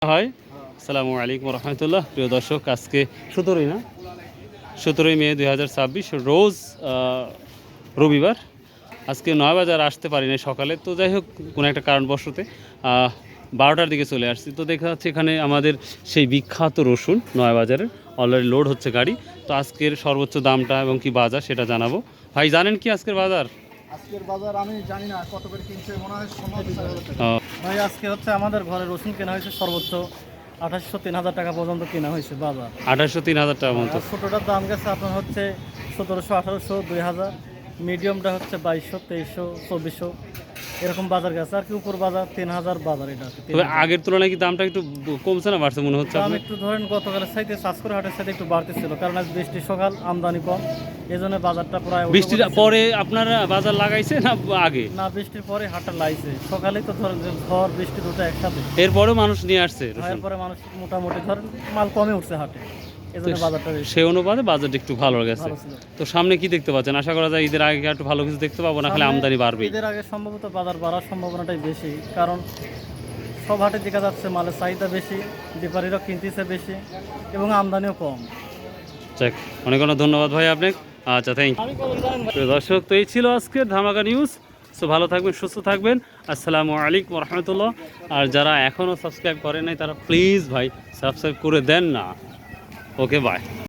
হয়। আসসালামু আলাইকুম রহমতুল্লাহ। প্রিয় দর্শক, আজকে 17ই মে 2026 রোজ রবিবার। আজকে 9 বাজার আসতে পারিনি সকালে, তো যাই হোক কোনো একটা কারণবশতে 12টার দিকে চলে আসছি। তো দেখা যাচ্ছে এখানে আমাদের সেই বিখ্যাত রসুন 9 বাজারের অলরেডি লোড হচ্ছে গাড়ি। তো আজকের সর্বোচ্চ দামটা এবং কি বাজার সেটা জানাবো। ভাই জানেন কি আজকের বাজার? আজকের বাজার আমি জানি না কত করে কিনছে, মনে হয় ভাই আজকে হচ্ছে আমাদের ঘরে রসুন কেনা হয়েছে সর্বোচ্চ 2800-3000 টাকা পর্যন্ত কেনা হয়েছে বাজার। 2800-3000 টাকা মতো। আর ছোটোটার দাম গেছে আপনার হচ্ছে 1700-1800-2000, মিডিয়ামটা হচ্ছে 2200-2300-2400 এরকম বাজার গেছে। আর কি উপর বাজার 3000 বাজার। এটা তবে আগের তুলনায় কি দামটা একটু কমছে না বাড়ছে মনে হচ্ছে? দাম একটু ধরেন গতকালের সাইতে চাষকর হাটের সাথে একটু বাড়তেছিল, কারণ আজ বৃষ্টি সকাল, আমদানি কম, এই জন্য বাজারটা প্রায় বৃষ্টির পরে আপনারা বাজার লাগাইছে না আগে? না, বৃষ্টির পরে হাটটা লাইছে। সকালেই তো ধরেন যে ঝড় বৃষ্টি দুটো একসাথে, এরপরেও মানুষ নিয়ে আসছে রসুন। এরপরে মানুষ মোটামুটি ধরেন মাল কমে উঠছে হাটে, এই জন্য বাজারটা বেশি। সেই অনুপাতে বাজারটা একটু ভালো গেছে। ভালো ছিল। তো সামনে কি দেখতে পাচ্ছেন? আশা করা যায় ঈদের আগে একটু ভালো কিছু দেখতে পাবো, না খালি আমদানি বাড়বে? ঈদের আগে সম্ভবত বাজার বাড়ার সম্ভাবনাটাই বেশি, কারণ সব হাটে দেখা যাচ্ছে মালের চাহিদা বেশি, ব্যাপারীরাও কিনতেছে বেশি এবং আমদানিও কম। যাক, অনেক অনেক ধন্যবাদ ভাই আপনাকে। আচ্ছা, থ্যাংক ইউ। দর্শক, তো এই ছিল আজকের ধামাকা নিউজ। সো ভালো থাকবেন, সুস্থ থাকবেন। আসসালামু আলাইকুম রহমতুল্লাহ। আর যারা এখনও সাবস্ক্রাইব করেন নাই তারা প্লিজ ভাই সাবস্ক্রাইব করে দেন না। ওকে, বাই।